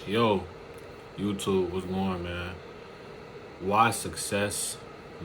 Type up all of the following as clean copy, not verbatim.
Yo, YouTube, what's going on, man? Why success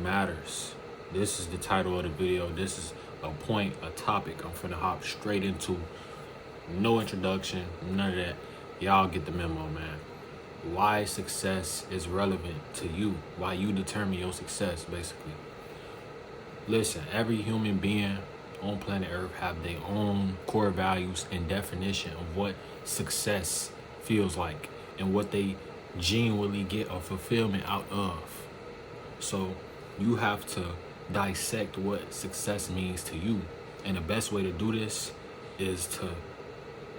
matters. This is the title of the video. This is a point, a topic I'm finna hop straight into. No introduction, none of that. Y'all get the memo, man. Why success is relevant to you. Why you determine your success, basically. Listen, every human being on planet Earth have their own core values and definition of what success feels like and what they genuinely get a fulfillment out of. So you have to dissect what success means to you. And the best way to do this is to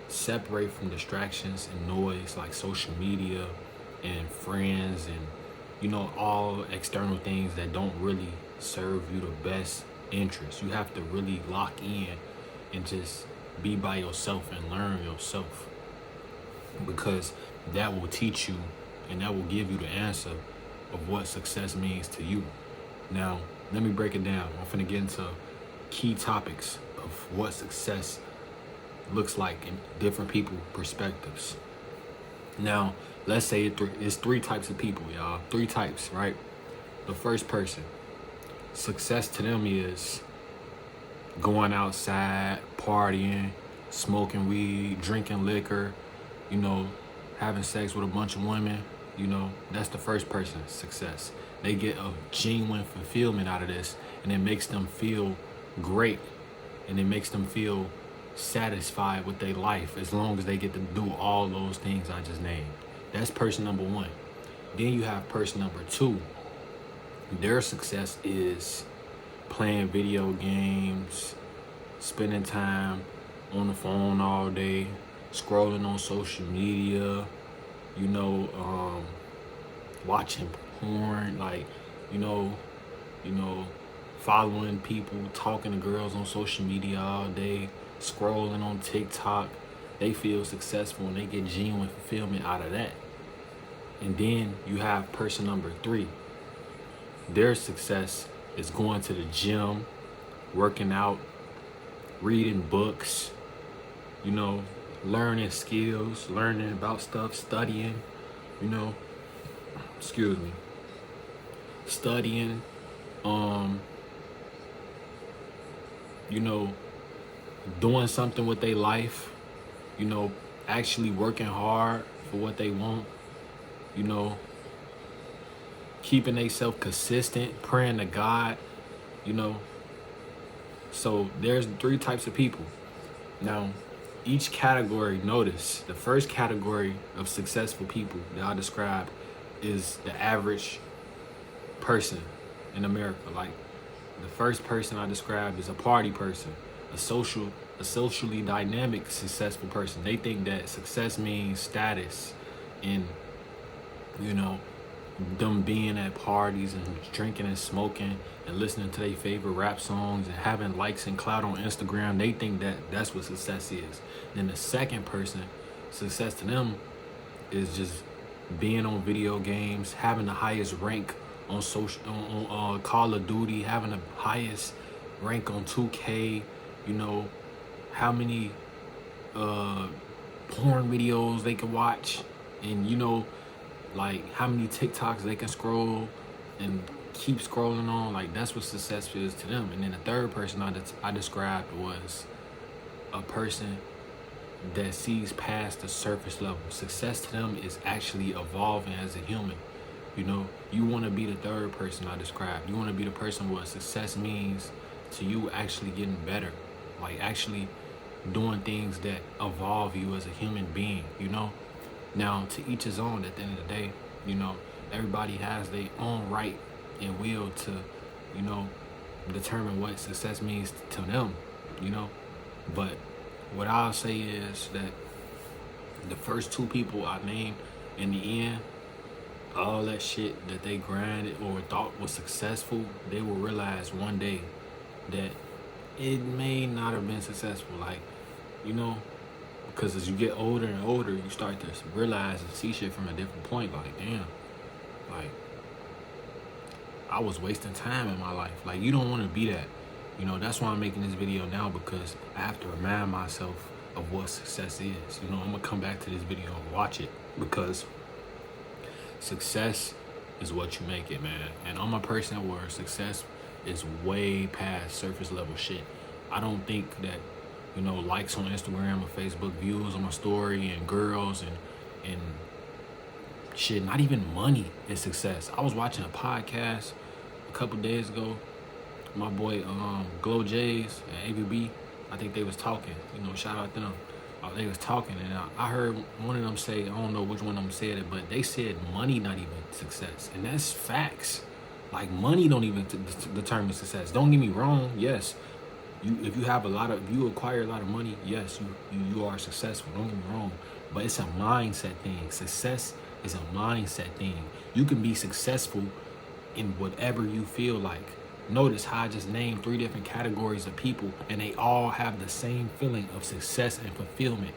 separate from distractions and noise like social media and friends and all external things that don't really serve you the best interest. You have to really lock in and just be by yourself and learn yourself, because that will teach you and that will give you the answer of what success means to you. Now, let me break it down. I'm finna get into key topics of what success looks like in different people's perspectives. Now, let's say it's three types of people, y'all. Three types, right? The first person, success to them is going outside, partying, smoking weed, drinking liquor, having sex with a bunch of women. That's the first person's success. They get a genuine fulfillment out of this, and it makes them feel great, and it makes them feel satisfied with their life as long as they get to do all those things I just named. That's person number one. Then you have person number two. Their success is playing video games, spending time on the phone all day, scrolling on social media, watching porn, following people, talking to girls on social media all day, scrolling on TikTok. They feel successful and they get genuine fulfillment out of that. And then you have person number three. Their success is going to the gym, working out, reading books, learning skills, learning about stuff, studying, studying, doing something with their life, actually working hard for what they want, keeping themselves consistent, praying to God, So there's three types of people. Now, each category, notice, the first category of successful people that I describe is the average person in America. Like, the first person I described is a party person, a socially dynamic, successful person. They think that success means status and, them being at parties and drinking and smoking and listening to their favorite rap songs and having likes and clout on Instagram. They think that that's what success is. Then the second person, success to them is just being on video games, having the highest rank on Call of Duty, having the highest rank on 2K, how many porn videos they can watch, and like how many TikToks they can scroll and keep scrolling on. Like, that's what success is to them. And then the third person I described was a person that sees past the surface level. Success to them is actually evolving as a human. You want to be the third person I described. You want to be the person where success means to you actually getting better, like actually doing things that evolve you as a human being, Now, to each his own. At the end of the day, everybody has their own right and will to, determine what success means to them, But what I'll say is that the first two people I named, in the end, all that shit that they grinded or thought was successful, they will realize one day that it may not have been successful. Like, because as you get older and older, you start to realize and see shit from a different point. Like, damn, like, I was wasting time in my life. Like, you don't want to be that. That's why I'm making this video now, because I have to remind myself of what success is. You know, I'm gonna come back to this video and watch it because success is what you make it, man. And I'm a person where success is way past surface level shit. I don't think that, you know, likes on Instagram or Facebook, views on my story, and girls and shit, not even money is success. I was watching a podcast a couple days ago. My boy Glow Jays and ABB, I think they was talking. You know, shout out to them. They was talking, and I heard one of them say, I don't know which one of them said it, but they said money not even success, and that's facts. Like, money don't even determine success. Don't get me wrong. Yes, if you acquire a lot of money, yes, you are successful. Don't get me wrong, but it's a mindset thing. Success is a mindset thing. You can be successful in whatever you feel like. Notice how I just named 3 different categories of people, and they all have the same feeling of success and fulfillment.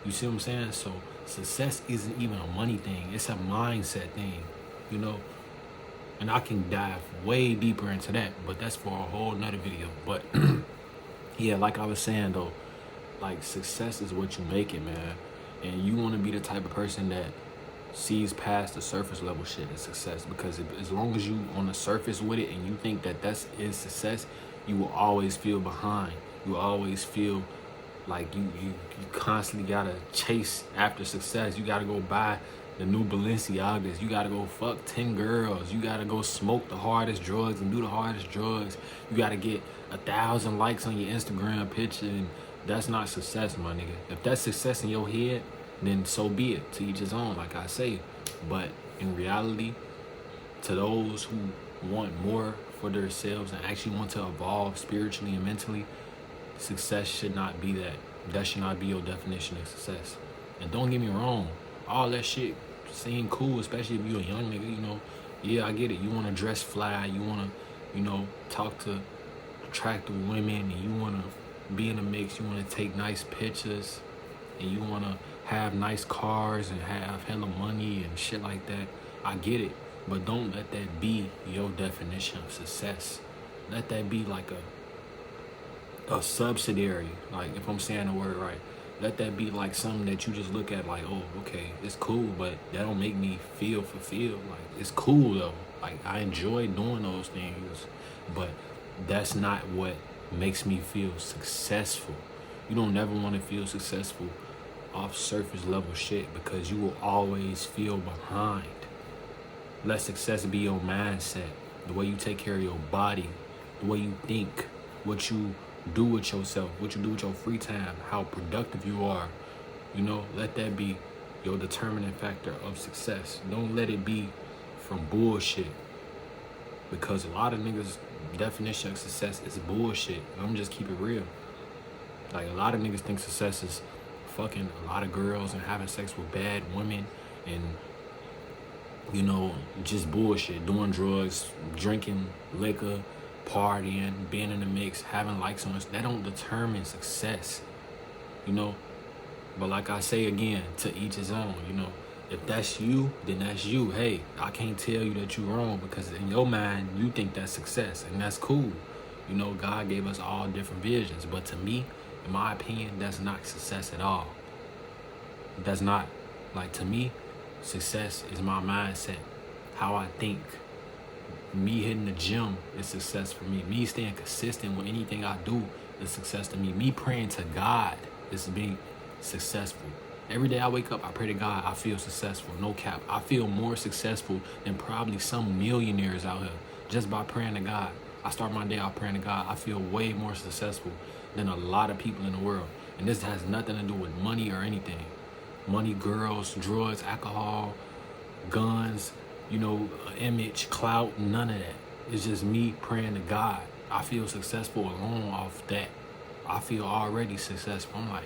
You see what I'm saying? So success isn't even a money thing. It's a mindset thing, you know? And I can dive way deeper into that, but that's for a whole nother video. But yeah, like I was saying though, like, success is what you make it, man. And you want to be the type of person that sees past the surface level shit as success, because as long as you on the surface with it and you think that is success, you will always feel behind. You will always feel like you constantly gotta chase after success. You gotta go buy the new Balenciagas. You gotta go fuck 10 girls. You gotta go smoke the hardest drugs and do the hardest drugs. You gotta get 1,000 likes on your Instagram picture, and that's not success, my nigga. If that's success in your head, then so be it. To each his own, like I say. But in reality, to those who want more for themselves and actually want to evolve spiritually and mentally, success should not be that. That should not be your definition of success. And don't get me wrong, all that shit seem cool, especially if you're a young nigga, you know. Yeah, I get it. You want to dress fly, you want to, you know, talk to attractive women, and you want to be in the mix, you want to take nice pictures, and you want to have nice cars and have hella money and shit like that. I get it, but don't let that be your definition of success. Let that be like a subsidiary, like, if I'm saying the word right. Let that be like something that you just look at like, oh, okay, it's cool, but that don't make me feel fulfilled. Like, it's cool though. Like, I enjoy doing those things, but that's not what makes me feel successful. You don't never want to feel successful off surface level shit, because you will always feel behind. Let success be your mindset, the way you take care of your body, the way you think, what you do with yourself, what you do with your free time, how productive you are. You know, let that be your determining factor of success. Don't let it be from bullshit, because a lot of niggas' definition of success is bullshit. I'm just keep it real. Like, a lot of niggas think success is fucking a lot of girls and having sex with bad women and, you know, just bullshit, doing drugs, drinking liquor, partying, being in the mix, having likes on us. That don't determine success, you know. But like I say again, to each his own, you know. If that's you, then that's you. Hey, I can't tell you that you're wrong, because in your mind, you think that's success, and that's cool. You know, God gave us all different visions, but to me, in my opinion, that's not success at all. That's not. Like, to me, success is my mindset, how I think. Me hitting the gym is success for me. Me staying consistent with anything I do is success to me. Me praying to God is being successful. Every day I wake up, I pray to God, I feel successful. No cap. I feel more successful than probably some millionaires out here just by praying to God. I start my day out praying to God. I feel way more successful than a lot of people in the world. And this has nothing to do with money or anything. Money, girls, drugs, alcohol, guns, you know, image, clout, none of that. It's just me praying to God. I feel successful alone off that. I feel already successful. I'm like,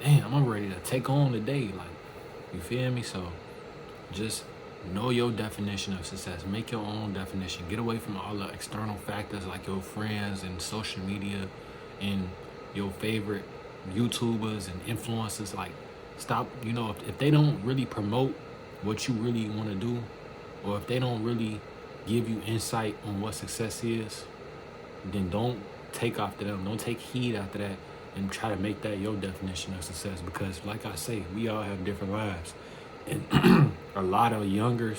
damn, I'm ready to take on the day. Like, you feel me? So just know your definition of success. Make your own definition. Get away from all the external factors like your friends and social media and your favorite YouTubers and influencers. Like, stop, you know, if they don't really promote what you really want to do, or if they don't really give you insight on what success is, then don't take after them. Don't take heed after that. and try to make that your definition of success. Because like I say, we all have different lives. And a lot of younger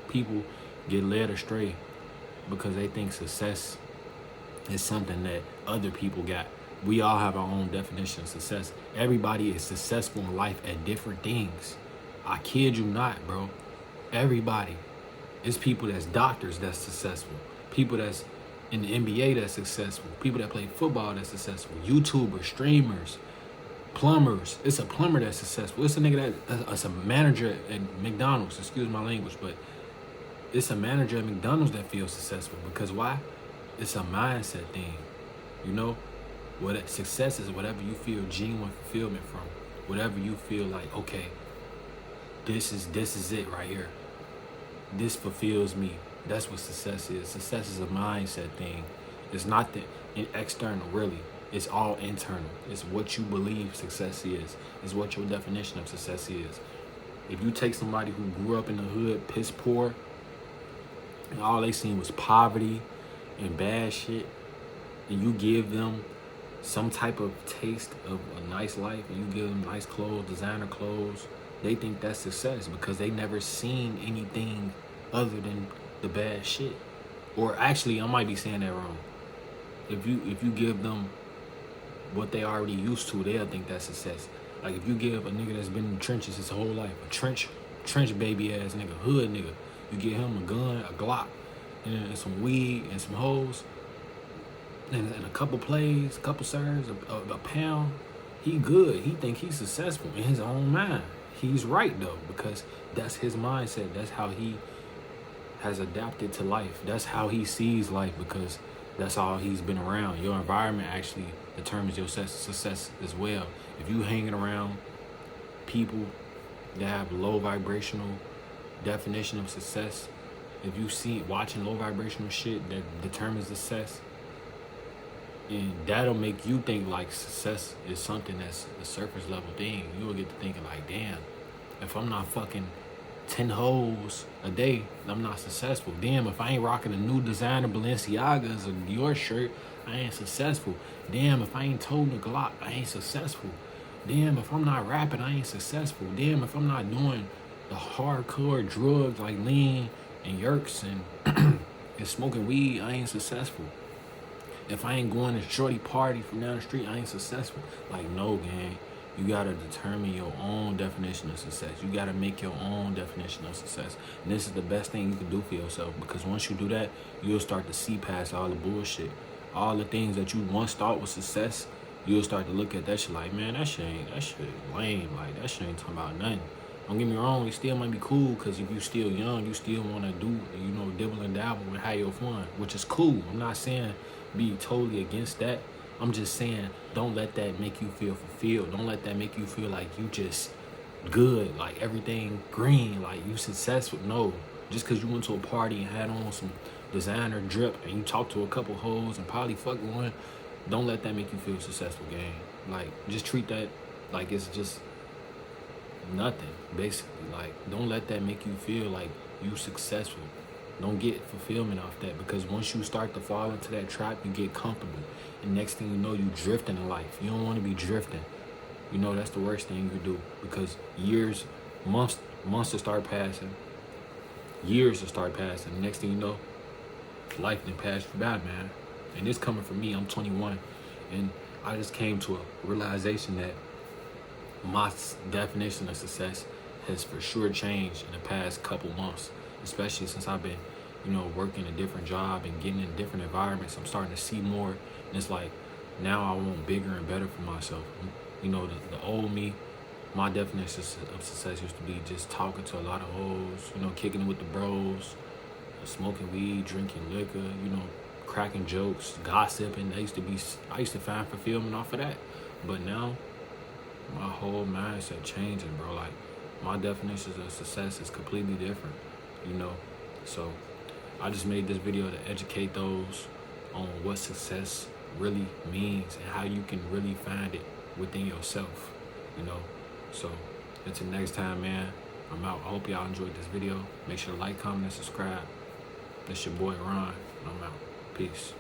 people get led astray because they think success is something that other people got. We all have our own definition of success. Everybody is successful in life at different things. I kid you not, bro. Everybody. It's people that's doctors that's successful. People that's in the NBA that's successful. People that play football that's successful. YouTubers, streamers, plumbers. It's a plumber that's successful. It's a nigga that's a manager at McDonald's. Excuse my language, but it's a manager at McDonald's that feels successful. Because why? It's a mindset thing. You know? What success is whatever you feel genuine fulfillment from. Whatever you feel like, okay, this is it right here. This fulfills me. That's what success is. Success is a mindset thing. It's not the external, really. It's all internal. It's what you believe success is. It's what your definition of success is. If you take somebody who grew up in the hood, piss poor, and all they seen was poverty and bad shit, and you give them some type of taste of a nice life, and you give them nice clothes, designer clothes, they think that's success because they never seen anything other than the bad shit. Or actually, I might be saying that wrong. If you give them what they already used to, they'll think that's success. Like if you give a nigga that's been in the trenches his whole life, a trench baby ass nigga, hood nigga, you give him a gun, a Glock, and some weed and some hoes, and a couple plays, a couple serves, a pound, he good. He think he's successful in his own mind. He's right though, because that's his mindset. That's how he has adapted to life. That's how he sees life, because that's all he's been around. Your environment actually determines your success as well. If you hanging around people that have low vibrational definition of success, if you see watching low vibrational shit that determines success, and that'll make you think like success is something that's a surface level thing. You'll get to thinking like, damn, if I'm not fucking 10 hoes a day, I'm not successful. Damn, if I ain't rocking a new designer Balenciagas or Dior shirt, I ain't successful. Damn, if I ain't toting a Glock, I ain't successful. Damn, if I'm not rapping, I ain't successful. Damn, if I'm not doing the hardcore drugs like lean and yerks and and smoking weed, I ain't successful. If I ain't going to shorty party from down the street, I ain't successful. Like, no, gang. You gotta determine your own definition of success. You gotta make your own definition of success. And this is the best thing you can do for yourself, because once you do that, you'll start to see past all the bullshit. All the things that you once thought was success, you'll start to look at that shit like, man, that shit lame. Like, that shit ain't talking about nothing. Don't get me wrong, it still might be cool, because if you still young, you still want to do, dibble and dabble and have your fun, which is cool. I'm not saying be totally against that. I'm just saying, don't let that make you feel fulfilled. Don't let that make you feel like you just good, like everything green, like you successful. No, just because you went to a party and had on some designer drip and you talked to a couple hoes and probably fucked one, don't let that make you feel successful, gang. Like, just treat that like it's just nothing, basically. Like, don't let that make you feel like you successful. Don't get fulfillment off that, because once you start to fall into that trap, you get comfortable. And next thing you know, you drifting in life. You don't want to be drifting. That's the worst thing you could do, because months to start passing, years to start passing. Next thing you know, life done passed you by, man. And this coming from me, I'm 21. And I just came to a realization that my definition of success has for sure changed in the past couple months, especially since I've been, working a different job and getting in different environments. I'm starting to see more, and it's like, now I want bigger and better for myself. The old me, my definition of success used to be just talking to a lot of hoes, kicking it with the bros, smoking weed, drinking liquor, cracking jokes, gossiping. I used to find fulfillment off of that. But now, my whole mindset changing, bro. Like, my definitions of success is completely different, So I just made this video to educate those on what success really means and how you can really find it within yourself, So until next time, man, I'm out. I hope y'all enjoyed this video. Make sure to like, comment, and subscribe. This your boy Ron, and I'm out. Peace.